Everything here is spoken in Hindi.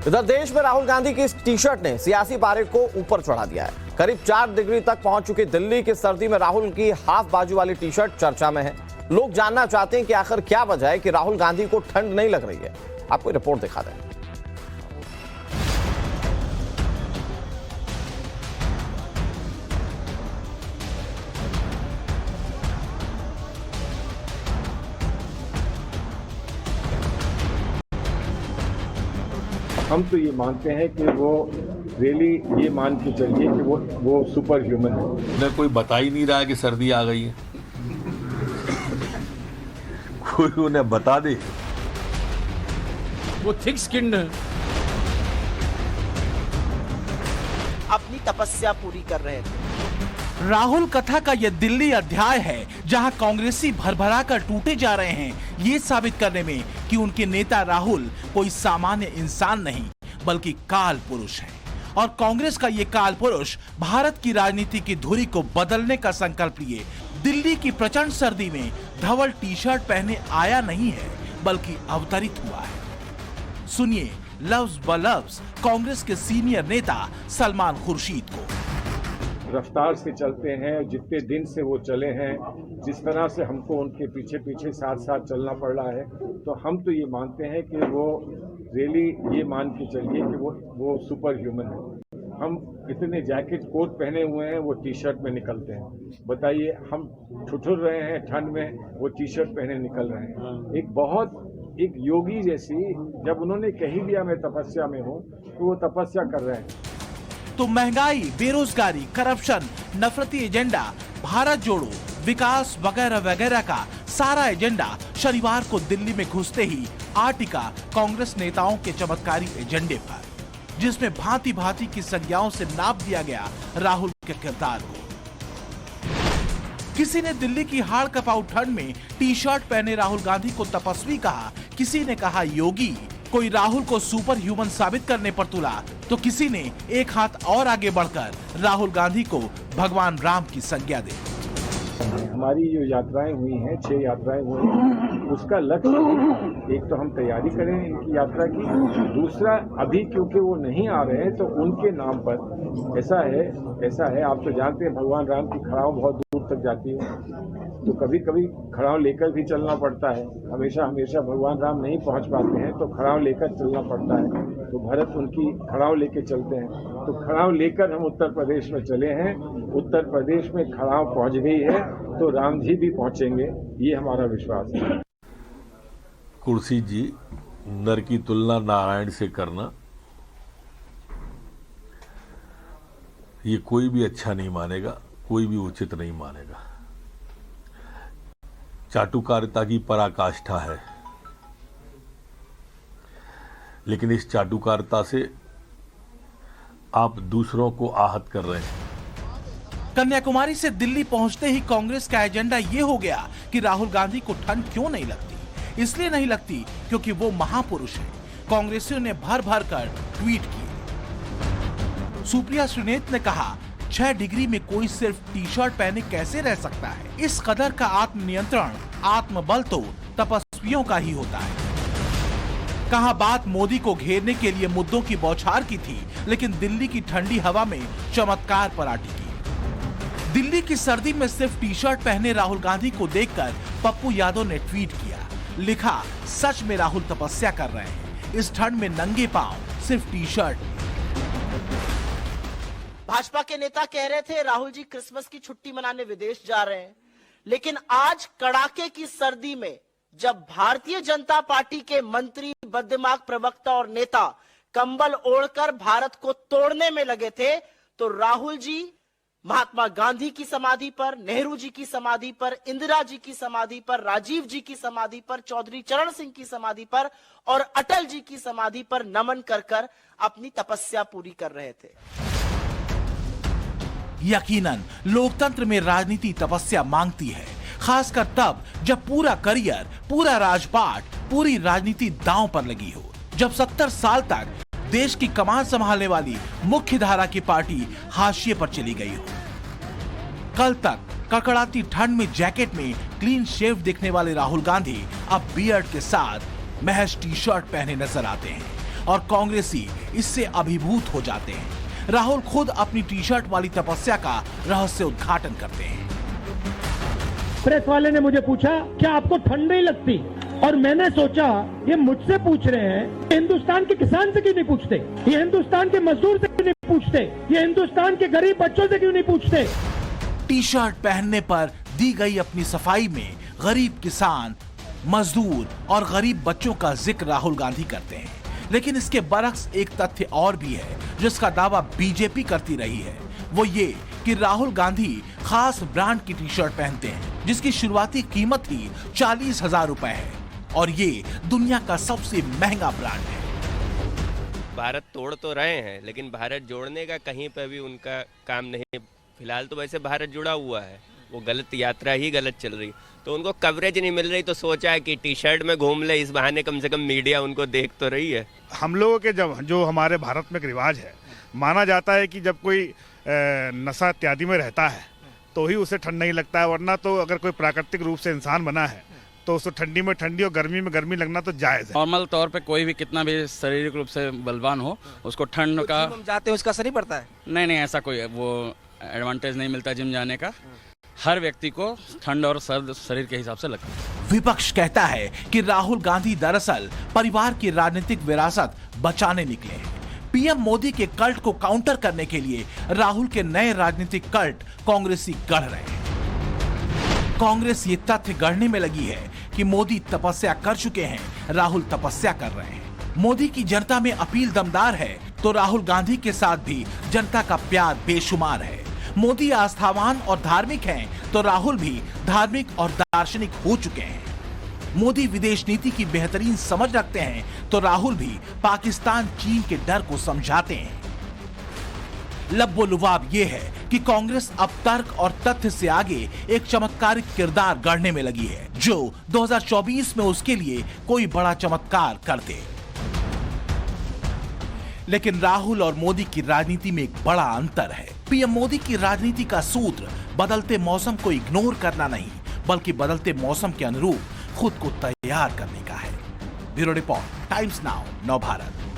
इधर देश में राहुल गांधी की इस टी शर्ट ने सियासी पारे को ऊपर चढ़ा दिया है। करीब 4 डिग्री तक पहुंच चुकी दिल्ली की सर्दी में राहुल की हाफ बाजू वाली टी शर्ट चर्चा में है। लोग जानना चाहते हैं कि आखिर क्या वजह है कि राहुल गांधी को ठंड नहीं लग रही है। आपको रिपोर्ट दिखा दें। हम तो ये मानते हैं कि वो रियली ये मान के चलिए कि वो सुपर ह्यूमन है। उन्हें कोई बता ही नहीं रहा है कि सर्दी आ गई है। कोई उन्हें बता दे। वो थिक स्किन्ड है। अपनी तपस्या पूरी कर रहे थे। राहुल कथा का यह दिल्ली अध्याय है जहां कांग्रेसी भरभरा कर टूटे जा रहे हैं, ये साबित करने में कि उनके नेता राहुल कोई सामान्य इंसान नहीं बल्कि काल पुरुष है। और कांग्रेस का ये काल पुरुष भारत की राजनीति की धुरी को बदलने का संकल्प लिए दिल्ली की प्रचंड सर्दी में धवल टी शर्ट पहने आया नहीं है बल्कि अवतरित हुआ है। सुनिए लफ्ज ब लफ्ज कांग्रेस के सीनियर नेता सलमान खुर्शीद को। रफ्तार से चलते हैं, जितने दिन से वो चले हैं, जिस तरह से हमको उनके पीछे पीछे साथ साथ चलना पड़ रहा है, तो हम तो ये मानते हैं कि वो रियली ये मान के चलिए कि वो सुपर ह्यूमन है। हम इतने जैकेट कोट पहने हुए हैं, वो टी शर्ट में निकलते हैं। बताइए, हम ठुठुर रहे हैं ठंड में, वो टी शर्ट पहने निकल रहे हैं। एक योगी जैसी, जब उन्होंने कही दिया मैं तपस्या में हूँ, तो वो तपस्या कर रहे हैं। तो महंगाई, बेरोजगारी, करप्शन, नफरती एजेंडा, भारत जोड़ो, विकास वगैरह वगैरह का सारा एजेंडा शनिवार को दिल्ली में घुसते ही आटिका कांग्रेस नेताओं के चमत्कारी एजेंडे पर, जिसमें भांति भांति की संज्ञाओं से नाप दिया गया राहुल के किरदार को। किसी ने दिल्ली की हाड़ कपाऊ ठंड में टी शर्ट पहने राहुल गांधी को तपस्वी कहा, किसी ने कहा योगी, कोई राहुल को सुपर ह्यूमन साबित करने पर तुला, तो किसी ने एक हाथ और आगे बढ़कर राहुल गांधी को भगवान राम की संज्ञा दी। हमारी जो यात्राएं हुई हैं, 6 यात्राएं हुई हैं, उसका लक्ष्य एक तो हम तैयारी करें इनकी यात्रा की, दूसरा अभी क्योंकि वो नहीं आ रहे हैं तो उनके नाम पर ऐसा है आप तो जानते हैं भगवान राम की खड़ाव बहुत दूर तक जाती है, तो कभी कभी खड़ाव लेकर भी चलना पड़ता है। हमेशा भगवान राम नहीं पहुंच पाते हैं तो खड़ाव लेकर चलना पड़ता है, तो भरत उनकी खड़ाव लेके चलते हैं। तो खड़ाव लेकर हम उत्तर प्रदेश में चले हैं। उत्तर प्रदेश में खड़ाव पहुंच गई है तो राम जी भी पहुंचेंगे, ये हमारा विश्वास है। कुर्सी जी, नर की तुलना नारायण से करना ये कोई भी अच्छा नहीं मानेगा, कोई भी उचित नहीं मानेगा। चाटुकारिता की पराकाष्ठा है, लेकिन इस चाटुकारिता से आप दूसरों को आहत कर रहे हैं। कन्याकुमारी से दिल्ली पहुंचते ही कांग्रेस का एजेंडा ये हो गया कि राहुल गांधी को ठंड क्यों नहीं लगती। इसलिए नहीं लगती क्योंकि वो महापुरुष हैं। कांग्रेसियों ने भर भर कर ट्वीट किए। सुप्रिया श्रीनेत ने कहा, 6 डिग्री में कोई सिर्फ टी शर्ट पहने कैसे रह सकता है। इस कदर का आत्मनियंत्रण, आत्मबल तो तपस्वियों का ही होता है। कहा बात मोदी को घेरने के लिए मुद्दों की बौछार की थी, लेकिन दिल्ली की ठंडी हवा में चमत्कार पर आटी की। दिल्ली की सर्दी में सिर्फ टी शर्ट पहने राहुल गांधी को देखकर पप्पू यादव ने ट्वीट किया, लिखा, सच में राहुल तपस्या कर रहे हैं, इस ठंड में नंगे पांव, सिर्फ टी शर्ट। भाजपा के नेता कह रहे थे राहुल जी क्रिसमस की छुट्टी मनाने विदेश जा रहे हैं, लेकिन आज कड़ाके की सर्दी में जब भारतीय जनता पार्टी के मंत्री, बददिमाग प्रवक्ता और नेता कंबल ओढ़कर भारत को तोड़ने में लगे थे, तो राहुल जी महात्मा गांधी की समाधि पर, नेहरू जी की समाधि पर, इंदिरा जी की समाधि पर, राजीव जी की समाधि पर, चौधरी चरण सिंह की समाधि पर और अटल जी की समाधि पर नमन कर कर अपनी तपस्या पूरी कर रहे थे। यकीनन लोकतंत्र में राजनीति तपस्या मांगती है, खासकर तब जब पूरा करियर, पूरा राजपाट, पूरी राजनीति दांव पर लगी हो। जब 70 साल तक देश की कमान संभालने वाली मुख्य धारा की पार्टी हाशिए पर चली गई हो। कल तक कड़कड़ाती ठंड में जैकेट में क्लीन शेव दिखने वाले राहुल गांधी अब बियर्ड के साथ महज टी शर्ट पहने नजर आते हैं। और कांग्रेसी इससे अभिभूत हो जाते हैं। राहुल खुद अपनी टी शर्ट वाली तपस्या का रहस्य उद्घाटन करते हैं। प्रेस वाले ने मुझे पूछा क्या आपको ठंड नहीं लगती, और मैंने सोचा ये मुझसे पूछ रहे हैं, हिंदुस्तान के किसान से क्यों नहीं पूछते, ये हिंदुस्तान के मजदूर से क्यों नहीं पूछते, ये हिंदुस्तान के गरीब बच्चों से क्यों नहीं पूछते। टी शर्ट पहनने पर दी गई अपनी सफाई में गरीब किसान, मजदूर और गरीब बच्चों का जिक्र राहुल गांधी करते हैं। लेकिन इसके बरक्स एक तथ्य और भी है जिसका दावा बीजेपी करती रही है, वो ये कि राहुल गांधी खास ब्रांड की टी शर्ट पहनते हैं जिसकी शुरुआती कीमत ही 40,000 रुपए है और ये दुनिया का सबसे महंगा ब्रांड है। भारत तोड़ तो रहे हैं लेकिन भारत जोड़ने का कहीं पर भी उनका काम नहीं। फिलहाल तो वैसे भारत जुड़ा हुआ है, वो गलत यात्रा ही गलत चल रही, तो उनको कवरेज नहीं मिल रही, तो सोचा है कि टी शर्ट में घूम ले, इस बहाने कम से कम मीडिया उनको देख तो रही है। हम लोगों के जो हमारे भारत में एक रिवाज है, माना जाता है कि जब कोई नशा इत्यादि में रहता है तो ही उसे ठंड नहीं लगता है, वरना तो अगर कोई प्राकृतिक रूप से इंसान बना है तो उसको ठंडी में ठंडी और गर्मी में गर्मी लगना तो जायज़ है। नॉर्मल तौर पे कोई भी कितना भी शारीरिक रूप से बलवान हो उसको ठंड का हम जाते हैं उसका असर नहीं पड़ता है। नहीं ऐसा कोई वो एडवांटेज नहीं मिलता जिम जाने का। हर व्यक्ति को ठंड और सर्द शरीर के हिसाब से लगता है। विपक्ष कहता है कि राहुल गांधी दरअसल परिवार की राजनीतिक विरासत बचाने निकले हैं। पीएम मोदी के कल्ट को काउंटर करने के लिए राहुल के नए राजनीतिक कल्ट कांग्रेसी गढ़ रहे हैं। कांग्रेस ये तथ्य गढ़ने में लगी है कि मोदी तपस्या कर चुके हैं, राहुल तपस्या कर रहे हैं। मोदी की जनता में अपील दमदार है तो राहुल गांधी के साथ भी जनता का प्यार बेशुमार है। मोदी आस्थावान और धार्मिक हैं तो राहुल भी धार्मिक और दार्शनिक हो चुके हैं। मोदी विदेश नीति की बेहतरीन समझ रखते हैं तो राहुल भी पाकिस्तान चीन के डर को समझाते हैं। लब्बो-लुबाब ये है कि कांग्रेस अब तर्क और तथ्य से आगे एक चमत्कारिक किरदार गढ़ने में लगी है जो 2024 में उसके लिए कोई बड़ा चमत्कार कर दे। लेकिन राहुल और मोदी की राजनीति में एक बड़ा अंतर है। पीएम मोदी की राजनीति का सूत्र बदलते मौसम को इग्नोर करना नहीं बल्कि बदलते मौसम के अनुरूप खुद को तैयार करने का है। ब्यूरो रिपोर्ट, टाइम्स नाउ, नव भारत।